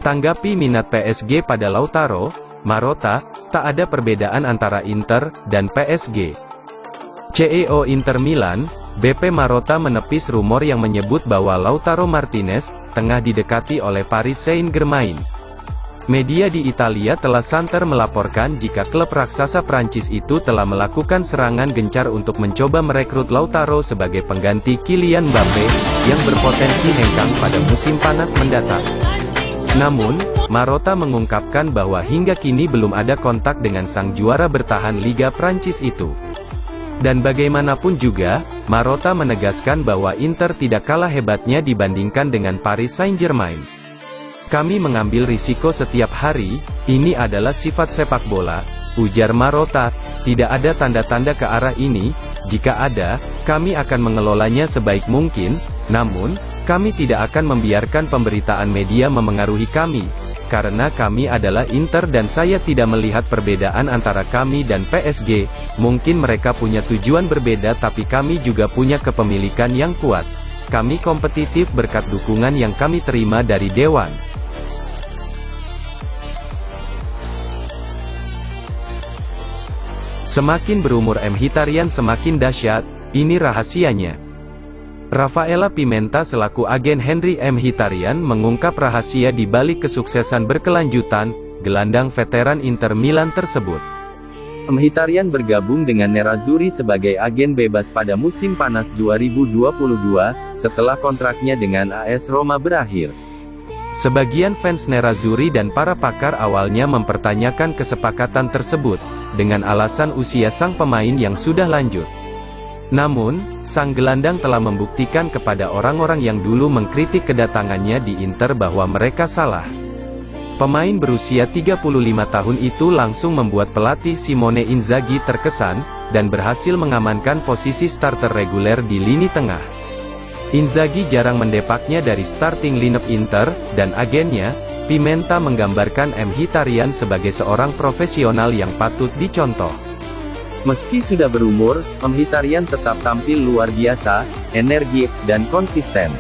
Tanggapi minat PSG pada Lautaro Marotta, tak ada perbedaan antara Inter dan PSG. CEO Inter Milan, BP Marotta menepis rumor yang menyebut bahwa Lautaro Martinez tengah didekati oleh Paris Saint-Germain. Media di Italia telah santer melaporkan jika klub raksasa Prancis itu telah melakukan serangan gencar untuk mencoba merekrut Lautaro sebagai pengganti Kylian Mbappe, yang berpotensi hengkang pada musim panas mendatang. Namun, Marotta mengungkapkan bahwa hingga kini belum ada kontak dengan sang juara bertahan Liga Prancis itu. Dan bagaimanapun juga, Marotta menegaskan bahwa Inter tidak kalah hebatnya dibandingkan dengan Paris Saint-Germain. Kami mengambil risiko setiap hari, ini adalah sifat sepak bola, ujar Marotta. Tidak ada tanda-tanda ke arah ini, jika ada, kami akan mengelolanya sebaik mungkin, namun, kami tidak akan membiarkan pemberitaan media memengaruhi kami, karena kami adalah Inter dan saya tidak melihat perbedaan antara kami dan PSG, mungkin mereka punya tujuan berbeda tapi kami juga punya kepemilikan yang kuat. Kami kompetitif berkat dukungan yang kami terima dari Dewan. Semakin berumur Mkhitaryan semakin dahsyat, ini rahasianya. Rafaela Pimenta selaku agen Henry Mkhitaryan mengungkap rahasia di balik kesuksesan berkelanjutan gelandang veteran Inter Milan tersebut. Mkhitaryan bergabung dengan Nerazzurri sebagai agen bebas pada musim panas 2022, setelah kontraknya dengan AS Roma berakhir. Sebagian fans Nerazzurri dan para pakar awalnya mempertanyakan kesepakatan tersebut, dengan alasan usia sang pemain yang sudah lanjut. Namun, sang gelandang telah membuktikan kepada orang-orang yang dulu mengkritik kedatangannya di Inter bahwa mereka salah. Pemain berusia 35 tahun itu langsung membuat pelatih Simone Inzaghi terkesan, dan berhasil mengamankan posisi starter reguler di lini tengah. Inzaghi jarang mendepaknya dari starting lineup Inter, dan agennya, Pimenta menggambarkan Mkhitaryan sebagai seorang profesional yang patut dicontoh. Meski sudah berumur, Mkhitaryan tetap tampil luar biasa, energik, dan konsisten.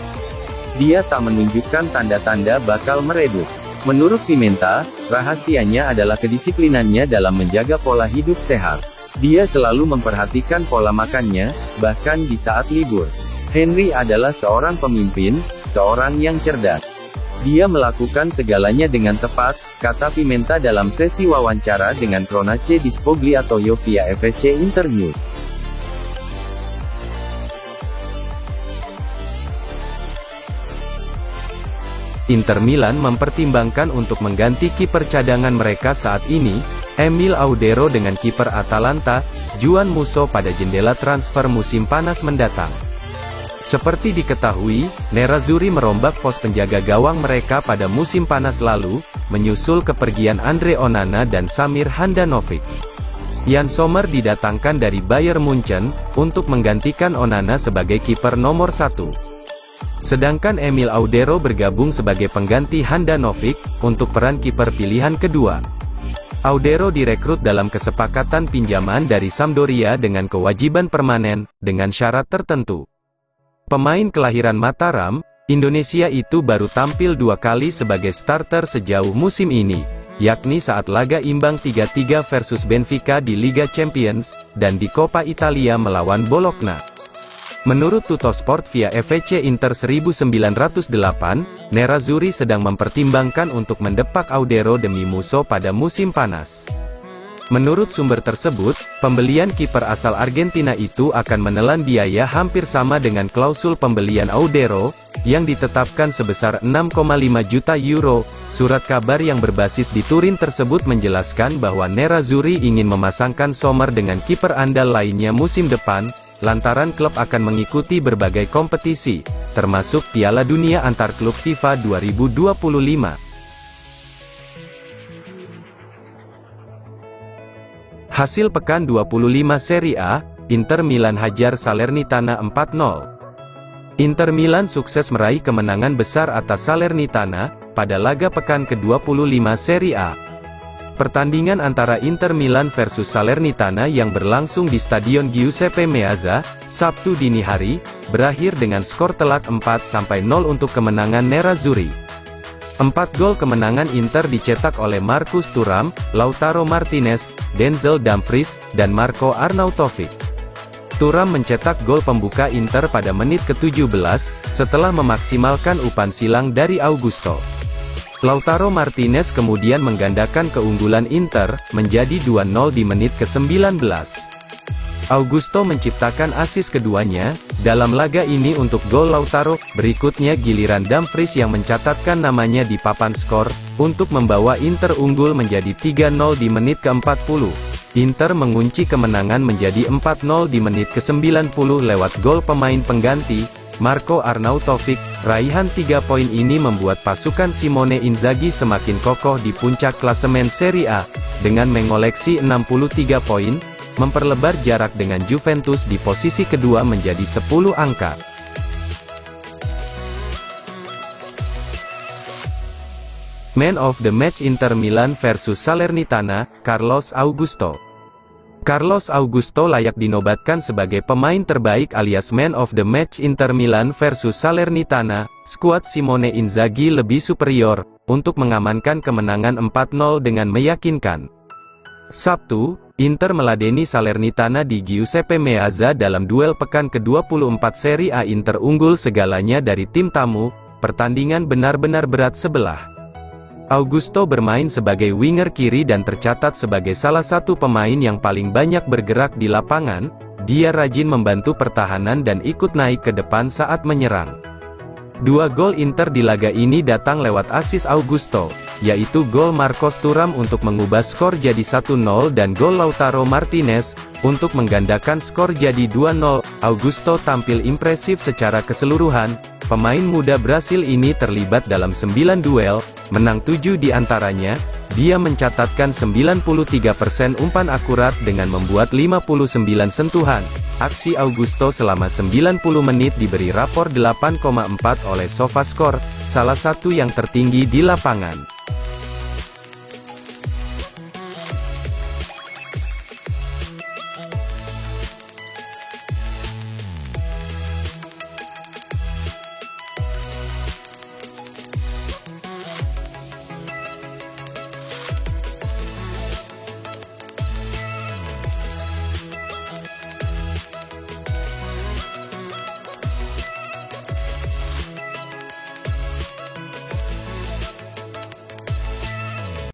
Dia tak menunjukkan tanda-tanda bakal meredup. Menurut Pimenta, rahasianya adalah kedisiplinannya dalam menjaga pola hidup sehat. Dia selalu memperhatikan pola makannya, bahkan di saat libur. Henry adalah seorang pemimpin, seorang yang cerdas. Dia melakukan segalanya dengan tepat, kata Pimenta dalam sesi wawancara dengan Cronache di Spogliatoio via FSC Internews. Inter Milan mempertimbangkan untuk mengganti kiper cadangan mereka saat ini, Emil Audero dengan kiper Atalanta, Juan Musso pada jendela transfer musim panas mendatang. Seperti diketahui, Nerazzurri merombak pos penjaga gawang mereka pada musim panas lalu, menyusul kepergian Andre Onana dan Samir Handanovic. Jan Sommer didatangkan dari Bayern Munchen, untuk menggantikan Onana sebagai kiper nomor 1. Sedangkan Emil Audero bergabung sebagai pengganti Handanovic, untuk peran kiper pilihan kedua. Audero direkrut dalam kesepakatan pinjaman dari Sampdoria dengan kewajiban permanen, dengan syarat tertentu. Pemain kelahiran Mataram, Indonesia itu baru tampil 2 kali sebagai starter sejauh musim ini, yakni saat laga imbang 3-3 versus Benfica di Liga Champions, dan di Coppa Italia melawan Bologna. Menurut Tuttosport via FSC Inter 1908, Nerazzurri sedang mempertimbangkan untuk mendepak Audero demi Musso pada musim panas. Menurut sumber tersebut, pembelian kiper asal Argentina itu akan menelan biaya hampir sama dengan klausul pembelian Audero, yang ditetapkan sebesar 6,5 juta euro. Surat kabar yang berbasis di Turin tersebut menjelaskan bahwa Nerazzurri ingin memasangkan Sommer dengan kiper andal lainnya musim depan, lantaran klub akan mengikuti berbagai kompetisi, termasuk Piala Dunia antar klub FIFA 2025. Hasil pekan 25 Serie A, Inter Milan hajar Salernitana 4-0. Inter Milan sukses meraih kemenangan besar atas Salernitana, pada laga pekan ke-25 Serie A. Pertandingan antara Inter Milan versus Salernitana yang berlangsung di Stadion Giuseppe Meazza, Sabtu dini hari, berakhir dengan skor telak 4-0 untuk kemenangan Nerazzurri. 4 gol kemenangan Inter dicetak oleh Marcus Thuram, Lautaro Martinez, Denzel Dumfries, dan Marco Arnautovic. Thuram mencetak gol pembuka Inter pada menit ke-17, setelah memaksimalkan umpan silang dari Augusto. Lautaro Martinez kemudian menggandakan keunggulan Inter, menjadi 2-0 di menit ke-19. Augusto menciptakan assist keduanya, dalam laga ini untuk gol Lautaro. Berikutnya giliran Dumfries yang mencatatkan namanya di papan skor, untuk membawa Inter unggul menjadi 3-0 di menit ke-40. Inter mengunci kemenangan menjadi 4-0 di menit ke-90 lewat gol pemain pengganti, Marco Arnautovic. Raihan 3 poin ini membuat pasukan Simone Inzaghi semakin kokoh di puncak klasemen Serie A, dengan mengoleksi 63 poin, memperlebar jarak dengan Juventus di posisi kedua menjadi 10 angka. Man of the Match Inter Milan versus Salernitana, Carlos Augusto. Carlos Augusto layak dinobatkan sebagai pemain terbaik alias Man of the Match Inter Milan versus Salernitana. Skuad Simone Inzaghi lebih superior, untuk mengamankan kemenangan 4-0 dengan meyakinkan. Sabtu, Inter meladeni Salernitana di Giuseppe Meazza dalam duel pekan ke-24 Serie A. Inter unggul segalanya dari tim tamu, pertandingan benar-benar berat sebelah. Augusto bermain sebagai winger kiri dan tercatat sebagai salah satu pemain yang paling banyak bergerak di lapangan. Dia rajin membantu pertahanan dan ikut naik ke depan saat menyerang. 2 gol Inter di laga ini datang lewat assist Augusto, yaitu gol Marcos Thuram untuk mengubah skor jadi 1-0 dan gol Lautaro Martinez, untuk menggandakan skor jadi 2-0. Augusto tampil impresif secara keseluruhan. Pemain muda Brasil ini terlibat dalam 9 duel, menang 7 di antaranya. Dia mencatatkan 93% umpan akurat dengan membuat 59 sentuhan. Aksi Augusto selama 90 menit diberi rapor 8,4 oleh SofaScore, salah satu yang tertinggi di lapangan.